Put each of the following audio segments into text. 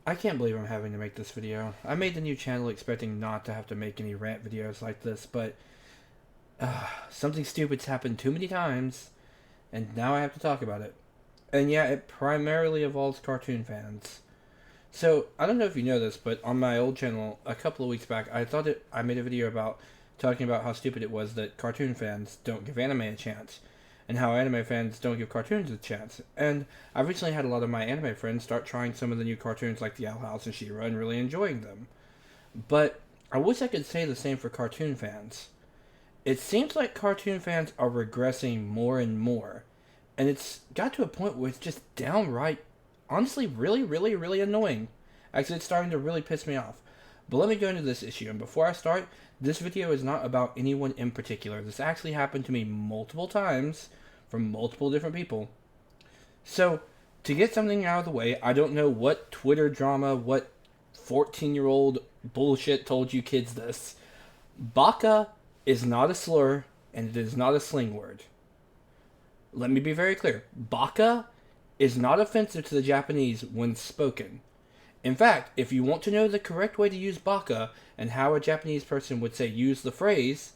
I can't believe I'm having to make this video. I made the new channel expecting not to have to make any rant videos like this, but something stupid's happened too many times, and now I have to talk about it. And yeah, it primarily involves cartoon fans. So, I don't know if you know this, but on my old channel, a couple of weeks back, I made a video about talking about how stupid it was that cartoon fans don't give anime a chance, and how anime fans don't give cartoons a chance. And I've recently had a lot of my anime friends start trying some of the new cartoons like The Owl House and She-Ra and really enjoying them. But I wish I could say the same for cartoon fans. It seems like cartoon fans are regressing more and more, and it's got to a point where it's just downright, honestly, really, really, really annoying. Actually, it's starting to really piss me off. But let me go into this issue, and before I start, this video is not about anyone in particular. This actually happened to me multiple times from multiple different people. So, to get something out of the way, I don't know what Twitter drama, what 14-year-old bullshit told you kids this. Baka is not a slur, and it is not a slang word. Let me be very clear. Baka is not offensive to the Japanese when spoken. In fact, if you want to know the correct way to use baka and how a Japanese person would say use the phrase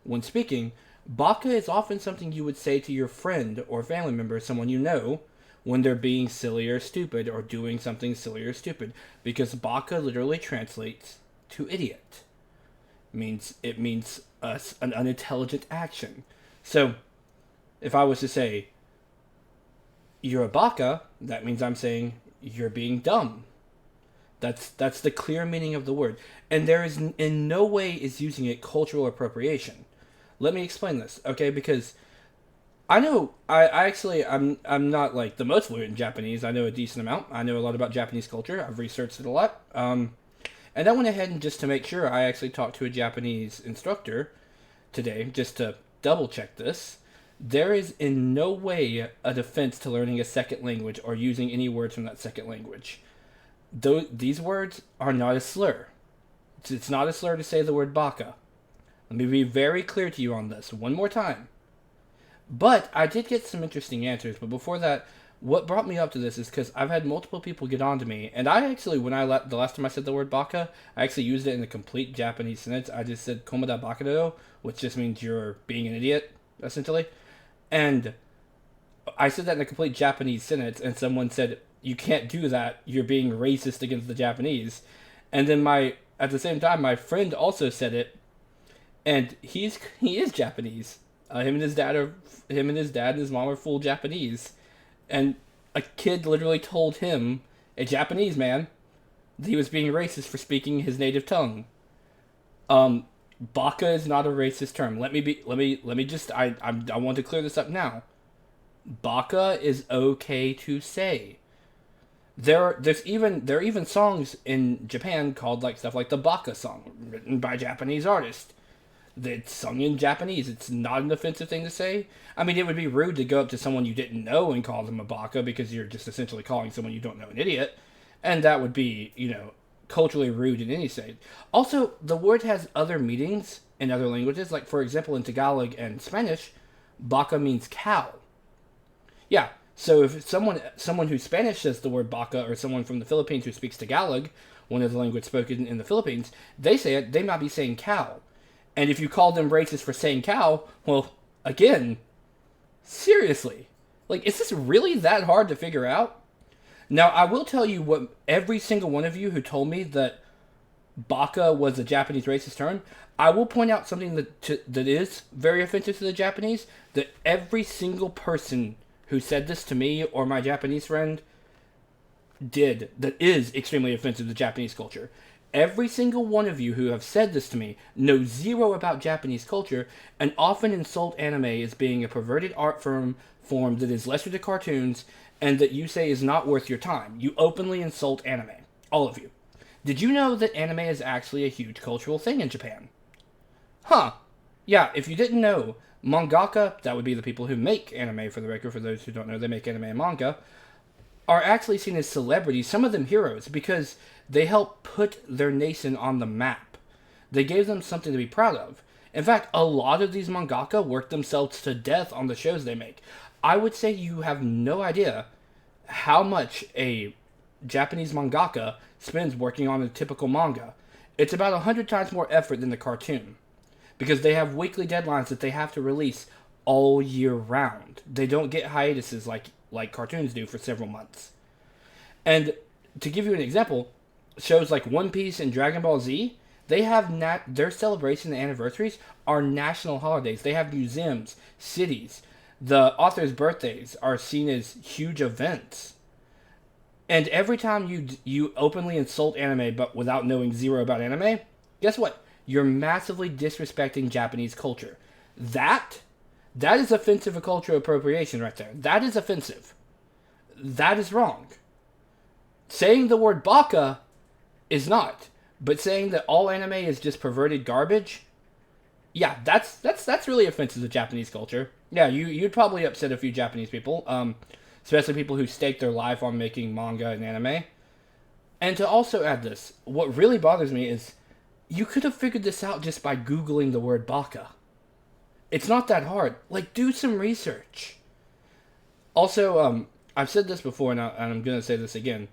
when speaking, baka is often something you would say to your friend or family member, someone you know, when they're being silly or stupid or doing something silly or stupid, because baka literally translates to idiot. It means an unintelligent action. So, if I was to say you're a baka, that means I'm saying you're being dumb. That's the clear meaning of the word, and there is in no way is using it cultural appropriation. Let me explain this, okay? Because I know I actually I'm not like the most fluent in Japanese. I know a decent amount. I know a lot about Japanese culture. I've researched it a lot. And I went ahead and just to make sure, I actually talked to a Japanese instructor today just to double check this. There is in no way a defense to learning a second language or using any words from that second language. These words are not a slur. It's not a slur to say the word baka. Let me be very clear to you on this one more time. But I did get some interesting answers. But before that, what brought me up to this is because I've had multiple people get on to me, and I actually, the last time I said the word baka, I actually used it in a complete Japanese sentence. I just said komada bakado, which just means you're being an idiot, essentially. And I said that in a complete Japanese sentence, and someone said, "You can't do that. You're being racist against the Japanese." And then at the same time, my friend also said it, and he is Japanese. Him and his dad and his mom are full Japanese, and a kid literally told him, a Japanese man, that he was being racist for speaking his native tongue. Baka is not a racist term. Let me just I want to clear this up now. Baka is okay to say. There are even songs in Japan called like stuff like the Baka song, written by Japanese artists. It's sung in Japanese. It's not an offensive thing to say. I mean, it would be rude to go up to someone you didn't know and call them a baka because you're just essentially calling someone you don't know an idiot, and that would be culturally rude in any state. Also, the word has other meanings in other languages. Like for example, in Tagalog and Spanish, baka means cow. Yeah. So if someone who Spanish says the word baka, or someone from the Philippines who speaks Tagalog, one of the language spoken in the Philippines, they say it, they might be saying cow. And if you call them racist for saying cow, well, again, seriously. Like, is this really that hard to figure out? Now, I will tell you what every single one of you who told me that baka was a Japanese racist term, I will point out something that is very offensive to the Japanese, that every single person who said this to me or my Japanese friend did that is extremely offensive to Japanese culture. Every single one of you who have said this to me know zero about Japanese culture and often insult anime as being a perverted art form that is lesser to cartoons and that you say is not worth your time. You openly insult anime. All of you. Did you know that anime is actually a huge cultural thing in Japan? Huh. Yeah, if you didn't know, mangaka, that would be the people who make anime, for the record, for those who don't know, they make anime and manga, are actually seen as celebrities, some of them heroes, because they help put their nation on the map. They gave them something to be proud of. In fact, a lot of these mangaka work themselves to death on the shows they make. I would say you have no idea how much a Japanese mangaka spends working on a typical manga. It's about 100 times more effort than the cartoon. Because they have weekly deadlines that they have to release all year round. They don't get hiatuses like cartoons do for several months. And to give you an example, shows like One Piece and Dragon Ball Z, they have their celebration and anniversaries are national holidays. They have museums, cities. The authors' birthdays are seen as huge events. And every time you openly insult anime but without knowing zero about anime, guess what? You're massively disrespecting Japanese culture. That is offensive of cultural appropriation right there. That is offensive. That is wrong. Saying the word baka is not. But saying that all anime is just perverted garbage, yeah, that's really offensive to Japanese culture. Yeah, you'd probably upset a few Japanese people, especially people who stake their life on making manga and anime. And to also add this, what really bothers me is you could have figured this out just by Googling the word baka. It's not that hard. Like, do some research. Also, I've said this before, and I'm going to say this again.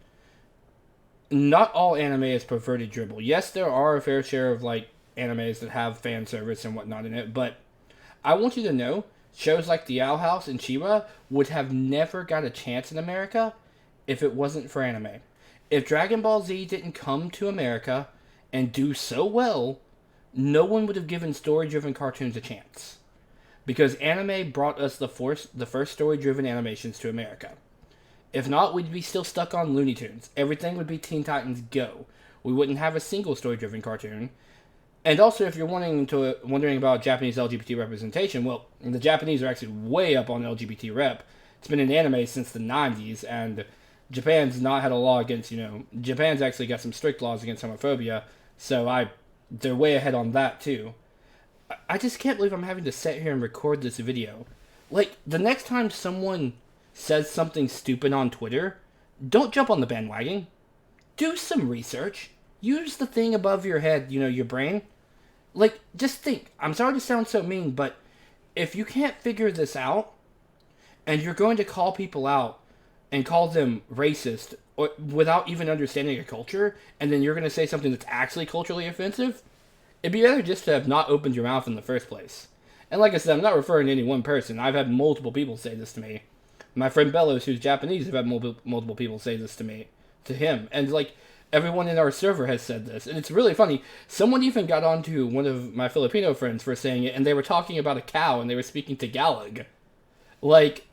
Not all anime is perverted dribble. Yes, there are a fair share of, like, animes that have fan service and whatnot in it, but I want you to know, shows like The Owl House and She-Ra would have never got a chance in America if it wasn't for anime. If Dragon Ball Z didn't come to America and do so well, no one would have given story-driven cartoons a chance. Because anime brought us the first story-driven animations to America. If not, we'd be still stuck on Looney Tunes. Everything would be Teen Titans Go. We wouldn't have a single story-driven cartoon. And also, if you're wondering about Japanese LGBT representation, well, the Japanese are actually way up on LGBT rep. It's been in anime since the 90s, and Japan's not had a law against, Japan's actually got some strict laws against homophobia, so they're way ahead on that, too. I just can't believe I'm having to sit here and record this video. Like, the next time someone says something stupid on Twitter, don't jump on the bandwagon. Do some research. Use the thing above your head, your brain. Like, just think. I'm sorry to sound so mean, but if you can't figure this out, and you're going to call people out and call them racist or without even understanding a culture, and then you're going to say something that's actually culturally offensive, it'd be better just to have not opened your mouth in the first place. And like I said, I'm not referring to any one person. I've had multiple people say this to me. My friend Bellows, who's Japanese, have had multiple people say this to him. And, like, everyone in our server has said this. And it's really funny. Someone even got onto one of my Filipino friends for saying it, and they were talking about a cow, and they were speaking Tagalog. Like,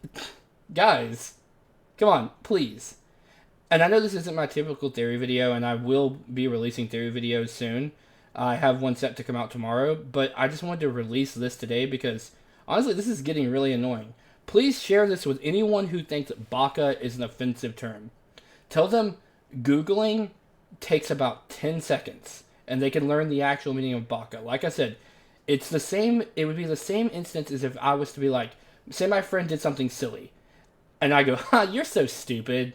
guys, come on, please. And I know this isn't my typical theory video, and I will be releasing theory videos soon. I have one set to come out tomorrow, but I just wanted to release this today because, honestly, this is getting really annoying. Please share this with anyone who thinks that baka is an offensive term. Tell them Googling takes about 10 seconds, and they can learn the actual meaning of baka. Like I said, it would be the same instance as if I was to be like, say my friend did something silly, and I go, ha, you're so stupid.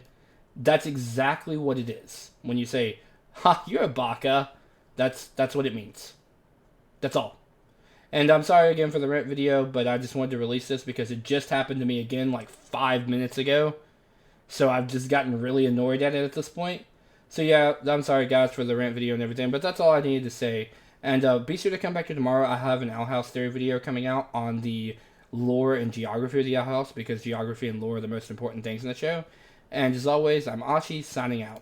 That's exactly what it is. When you say, ha, you're a baka, that's what it means. That's all. And I'm sorry again for the rant video, but I just wanted to release this because it just happened to me again like 5 minutes ago. So I've just gotten really annoyed at it at this point. So yeah, I'm sorry guys for the rant video and everything, but that's all I needed to say. And be sure to come back to tomorrow. I have an Owl House theory video coming out on the lore and geography of the Owl House, because geography and lore are the most important things in the show. And as always, I'm Ashi, signing out.